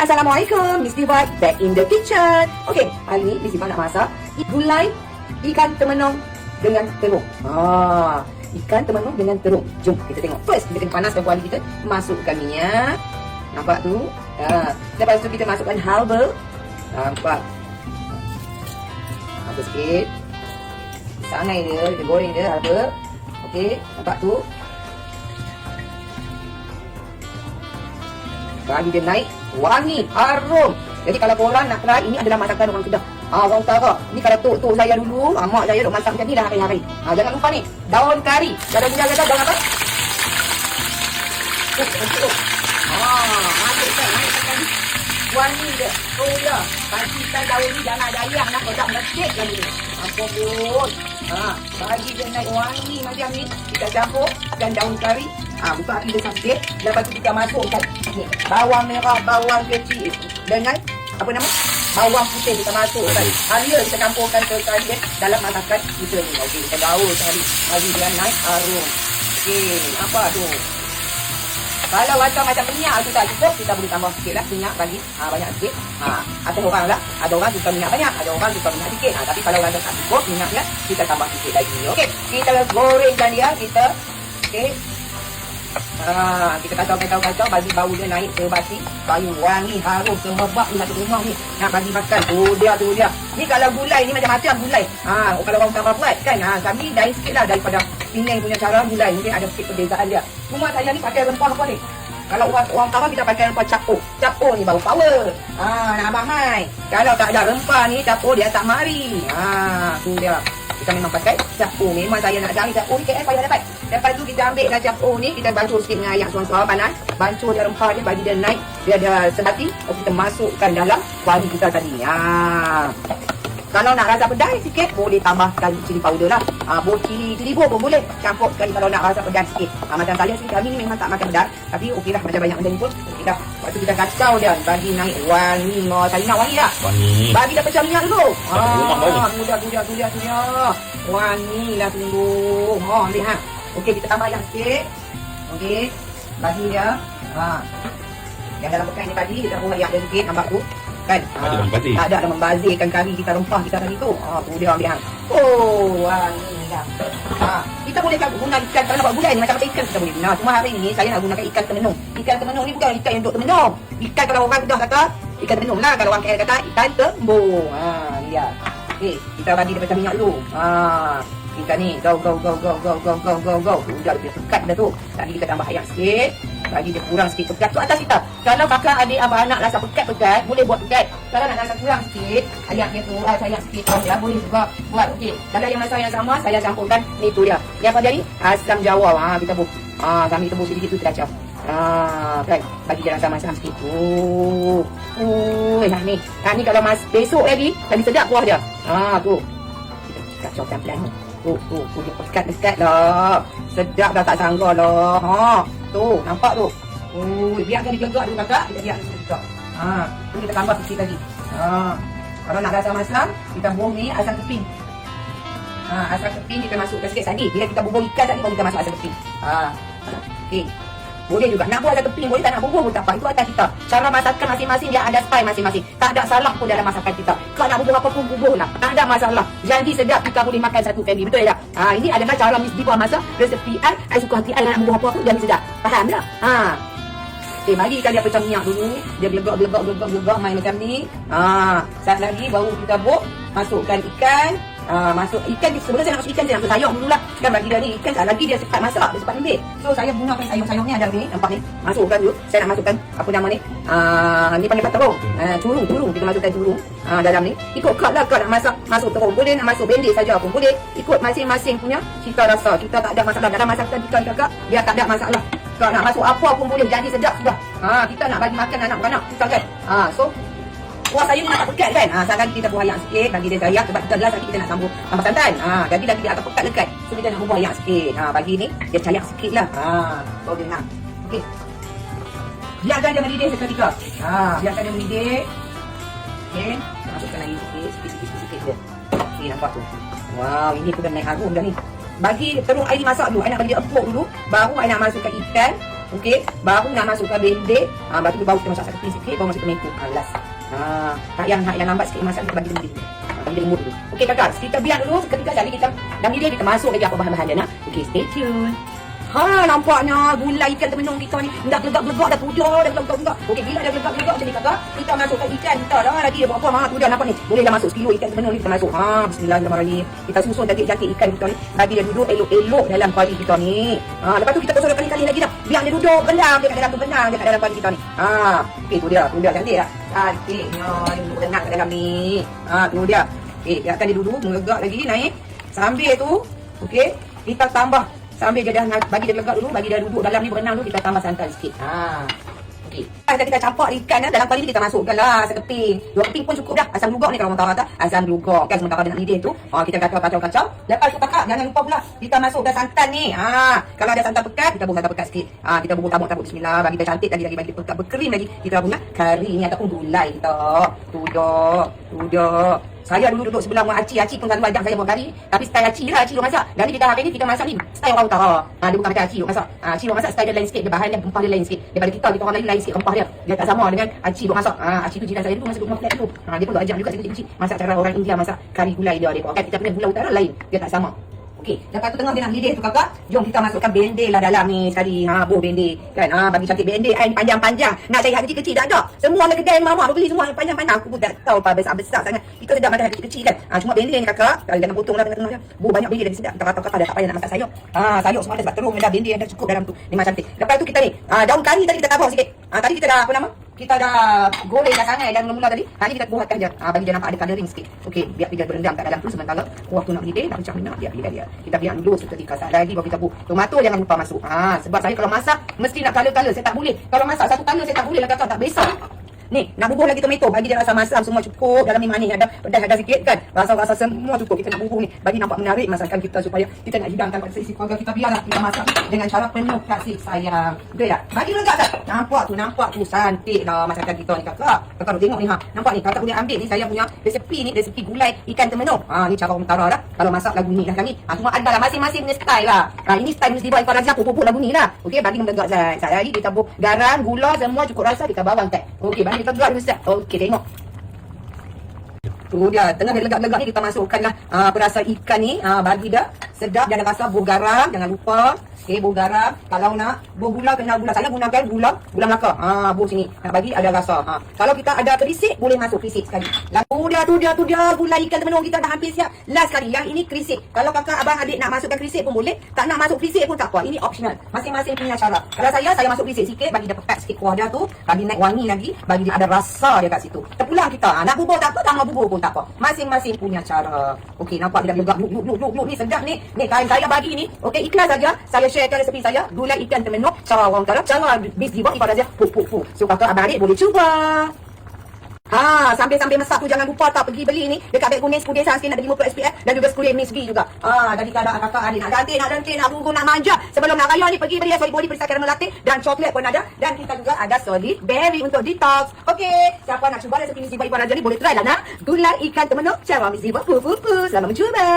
Assalamualaikum, Miss Diva back in the kitchen. Okay, hari ni Miss Diva nak masak gulai ikan temenung dengan terung. Ikan temenung dengan terung. Jom kita tengok. First, kita kena panaskan kuali kita. Masukkan minyak. Nampak tu? Lepas tu kita masukkan halba. Nampak? Halba sikit. Sangai dia, kita goreng dia halba. Okay, nampak tu? Bagi dia naik wangi, harum. Jadi kalau korang nak try, ini adalah masakan orang Kedah. Orang utara. Ni kalau tok saya dulu, mak saya duk masak macam ni dah hari-hari. Jangan lupa ni, daun kari. Daun kata daun apa? Masukkan, naikkan wangi dia. Oh ya, pastikan daun ni jangan ada ayam nak kodak mesjid lagi ni. Ampun. Bagi dia naik wangi macam ni, kita campurkan daun kari. Buka api dia sikit. Lepas tu kita masukkan ni, bawang merah, bawang kecil dengan apa nama? Bawang putih kita masukkan. Halia kita campurkan ke kari dalam masakan kita ni. Okey, kita gaul sekali. Bagi dia naik harum. Okey, apa tu? Kalau macam minyak tu tak cukup, kita boleh tambah sikit lah minyak bagi. Banyak sikit. Ada orang lah. Ada orang suka minyak banyak. Ada orang suka minyak sikit. Tapi kalau orang tak cukup minyaknya, kita tambah sikit lagi. Okey, kita gorengkan dia. Okey. Kita kacau bagi bau dia naik ke basi, bau wangi harum semerbak di satu rumah ni. Nak bagi makan. Tu dia. Ni kalau gulai ni macam-macam gulai. Kalau orang utama buat kan, kami lain sikit lah daripada Penang punya cara gulai. Mungkin ada sikit perbezaan dia. Rumah saya ni pakai rempah apa ni? Kalau orang utama kita pakai rempah capur. Capur ni bau power. Nak abang mai. Kalau tak ada rempah ni, capur dia tak mari. Tu dia. Kita memang pakai capur. Memang saya nak cari capur ni KL payah dapat. Lepas tu kita ambil dah capur ni, kita bancuh sikit dengan air suam-suam panas. Bancuh dia rempah dia, bagi dia naik. Dia ada sebati. Kita masukkan dalam kuali kita tadi. Kalau nak rasa pedas sikit, boleh tambahkan cili powder lah. Cili pun boleh campur sekali kalau nak rasa pedas sikit. Macam saya sih, kami ni memang tak makan pedas. Tapi okey lah, macam banyak macam ni pun. Waktu kita kacau dia, bagi naik wangi. Saya nak wangi tak? Wangi. Bagi dia pecah minyak dulu. Tu dia. Wangi lah tunggu. Ambil ha. Okey, kita tambah yang sikit. Okey, bagi dia. Yang dalam pekan ni tadi, kita buat yang ada sikit, nampak tu? Kan? Tak ada membazirkan kari kita, rempah kita tadi tu. Tu dia ambil hang. Wangi dah. Kita boleh guna ikan, kalau nak buat gulai ni macam-macam ikan kita boleh guna. Cuma hari ni saya nak gunakan ikan temenung. Ikan temenung ni bukan ikan yang duduk temenung. Ikan kalau orang Kedah kata ikan temenung lah, kalau orang KL kata ikan tembung. Ni dia. Okey, kita bagi dia macam minyak dulu. Ikan ni go. Udah dia pekat dah tu. Tadi kita tambah ayam sikit. Bagi dia kurang sikit pekat tu atas kita. Kalau kakak adik abang anak rasa pekat, boleh buat pekat. Kalau nak rasa kurang sikit, ayamnya tu sayang sikit ya, boleh juga buat. Okey. Kalau yang rasa yang sama, saya campurkan ni tu dia. Yang apa jadi? Asam jawa. Kita buh. Kami tebus sedikit tu kita kacau. Kan? Bagi dia rasa masam sikit. Ni. Ni kalau besok lagi, lagi sedap kuah dia. Tu. Kita kacau pelan-pelan. Tu dia pekat lah. Sedap dah tak sangka lah. Tu, nampak tu. Biarkan dia gerak dulu kakak. Kita biarkan dia gerak. Tu kita tambah sikit lagi. Kalau nak rasa masam, kita buang ni asam keping. Asam keping kita masukkan sikit tadi. Bila kita bubuh ikan tadi, baru kita masuk asam keping. Okey. Boleh juga. Nak buat asam keping, boleh tak nak bubuh pun tak apa. Itu atas kita. Cara masakan masing-masing, dia ada style masing-masing. Tak ada salah pun dalam masakan kita. Kalau nak bubuh apa pun, bubuh lah. Tak ada masalah. Jadi sedap kita boleh makan satu family. Betul tak? Ini adalah cara Miss Diva masak. Resepi I suka hati I nak bubuh apa pun, jadi sedap. Faham tak? Okay, bagi ikan dia pecah minyak dulu. Dia gelegak main macam ni. Saat lagi baru kita buat. Masukkan ikan. Masuk ikan, sebelum saya nak masuk ikan, saya nak masuk sayur dulu lah. Kan bagi dia ni ikan, saat lagi dia cepat masak, dia cepat lembik. So saya gunakan sayur-sayur ni ada ni, nampak ni. Masukkan dulu. Saya nak masukkan apa nama ni? Ni panggil terung. Curung. Kita masukkan curung dalam ni. Ikut kat lah, kat nak masak, masuk terung boleh, nak masuk bendik saja pun boleh. Ikut masing-masing punya cita rasa. Kita tak ada masalah dalam masakan ikan kakak, dia tak ada masalah. Kalau nak masuk apa pun boleh, jadi sedap sudah. Kita nak bagi makan anak-anak kita kan. So kuah sayur ni nak pekat kan. Saat lagi kita buah ayam sikit, bagi dia gaya. Sebab kita last lagi kita nak tambah santan. Jadi lagi dia akan pekat lekat. So kita nak buah ayam sikit. Bagi ni dia cayak sikit lah. So dia nak. Okey. Biarkan dia mendidih seketika. Biarkan dia mendidih. Okey. Masukkan lagi sikit je. Okey, nampak tu. Wow, ini pun dah naik harum dah ni. Bagi terung air ni masak dulu. I nak bagi dia empuk dulu. Baru I nak masukkan ikan. Okey, baru nak masukkan bende. Lepas tu baru kita masak satu piece sikit, baru masuk tomato. Last. Tak yang lambat sikit masak, kita bagi dia mendidih. Bagi dia lembut dulu. Okey kakak, kita biar dulu seketika sekali kita dalam dia kita masuk lagi apa bahan-bahan dia nak. Okey, stay tune. Nampaknya gulai ikan termenung kita ni dah gelegak-gelegak, dah pudar, dah gelegak-gelegak. Okey, bila dah gelegak-gelegak macam ni kakak, kita masukkan ikan kita dah lagi dah berapa tu dah nampak ni. Boleh dah masuk sekilo ikan termenung ni kita masuk. Bismillahirrahmanirrahim. Kita susun cantik-cantik ikan kita ni, bagi dia duduk elok-elok dalam kuali kita ni. Lepas tu kita gosok kali-kali lagi dah. Biar dia duduk benang dia kat dalam tu, benang dia kat dalam kuali kita ni. Okey, tu dia cantik dah. Cantiknya dia duduk benang kat dalam ni. Tu dia. Okey, biarkan dia duduk melegak lagi naik. Sambil tu, okey, kita tambah. Sambil dia dah bagi dia legak dulu, bagi dia duduk dalam ni berenang dulu, kita tambah santan sikit. Okey. Kita campak ikan dalam kuali ni, kita masukkanlah sekeping. 2 keping pun cukup dah. Asam glugok ni kalau orang tahu tak? Asam glugok kan sementara dengan lidih tu. Kita kacau-kacau. Lepas tu kakak jangan lupa pula kita masukkan santan ni. Kalau ada santan pekat, kita bubuh santan pekat sikit. Kita bubuh tabuk bismillah, bagi dia cantik lagi bagi dia pekat berkrim lagi. Kita punya kari ni ataupun gulai kita. Tu dah. Saya dulu duduk sebelah mak Aci pun selalu ajak saya buat kari. Tapi style Aci lah, Aci duk masak. Dan ni hari ni kita masak ni style orang utara. Dia bukan macam Aci duk masak. Aci duk masak style dia lain sikit, dia bahan dia, rempah dia lain sikit. Daripada kita orang lain sikit rempah dia. Dia tak sama dengan Aci duk masak. Aci tu jiran saya dulu masa duduk rumah flat tu. Dia pun duk ajak juga saya kecil-kecil masak cara orang India masak kari gulai dia. Kan kita punya gulai utara lain, dia tak sama. Okey, lepas tu tengah dia nak lidih tu kakak, jom kita masukkan bende lah dalam ni sekali. Buah bende kan. Bagi cantik bende air panjang-panjang. Nak cari hak kecil-kecil tak ada. Semua ada kedai mama beli semua yang panjang-panjang. Aku pun tak tahu apa besar-besar sangat. Kita sedap makan hak kecil-kecil kan. Cuma bende ni kakak, kalau jangan potong lah tengah-tengah dia. Banyak bende lagi sedap. Kakak dah tak payah nak masak sayur. Sayur semua ada sebab terung dah bende yang dah cukup dalam tu. Memang cantik. Lepas tu kita ni, daun kari tadi kita tabur sikit. Tadi kita dah apa nama? Kita dah goreng dah sangat dan mula-mula tadi. Ni kita buatkan je. Bagi dia nampak ada colouring sikit. Okey, biar dia berendam kat dalam tu sementara kuah tu nak mendidih, nak pecah minyak, biar dia. Kita biar dulu seketika saat lagi baru kita bubuh. Tomato jangan lupa masuk. Sebab saya kalau masak mesti nak colour-colour. Saya tak boleh. Kalau masak satu colour saya tak boleh lah kakak, tak besar. Ni, nak bubuh lagi tomato, bagi dia rasa masam semua cukup. Dalam ni manis ada, pedas ada sikit kan. Rasa-rasa semua cukup. Kita nak bubuh ni, bagi nampak menarik masakan kita supaya kita nak hidangkan pada seisi keluarga kita. Biarlah kita masak dengan cara penuh kasih sayang. Betul tak? Bagi legak tak? Nampak tu cantik dah masakan kita ni kakak. Kakak tengok ni nampak ni kakak boleh ambil ni saya punya resepi gulai ikan termenung. Ni cara orang utara dah. Kalau masak lagu ni dah kami. Cuma ada lah masing-masing punya style lah. Ini style mesti buat Iffah Razia pupuk lagu ni lah. Okey, bagi melegak saya lagi kita bubuh garam, gula semua cukup rasa, kita bawang tak. Okey, bagi kita gerak dulu. Okey, tengok. Tu dia, tengah dia legak-legak ni kita masukkanlah perasa ikan ni. Bagi dah sedap, jangan rasa buah garam, jangan lupa. Okey, buah garam. Kalau nak buah gula, kena gula. Saya gunakan gula Melaka. Buah sini. Nak bagi ada rasa. Kalau kita ada kerisik, boleh masuk kerisik sekali. Lalu tu dia gulai ikan termenung kita dah hampir siap. Last sekali, yang ini kerisik. Kalau kakak, abang, adik nak masukkan kerisik pun boleh. Tak nak masuk kerisik pun tak apa. Ini optional. Masing-masing punya cara. Kalau saya masuk kerisik sikit, bagi dia pekat sikit kuah dia tu. Bagi naik wangi lagi. Bagi dia ada rasa dia kat situ. Terpulang kita. Nak bubur tak apa, tak mau bubur pun tak apa. Masing-masing punya cara. Okey, nampak dia legak. Luk. Ni sedap ni. Ni kain saya bagi ni. Okey, ikhlas saja. Saya sharekan resepi saya, gulai ikan termenung cara orang utara, cara bis jiwa Iffah Razia. So kakak abang adik boleh cuba. Sambil masak tu jangan lupa tak pergi beli ni dekat beg kuning 10 dia sikit nak 50 SPF dan juga 10 Miss B juga. Jadi kalau kakak adik nak ganti, nak bungkus, nak manja sebelum nak raya ni, pergi beli solid body perisa caramel latte dan coklat pun ada, dan kita juga ada solid berry untuk detox. Okey, siapa nak cuba resepi Miss B Iffah Razia ni boleh try lah nak gulai ikan termenung cara Miss B. Selamat mencuba.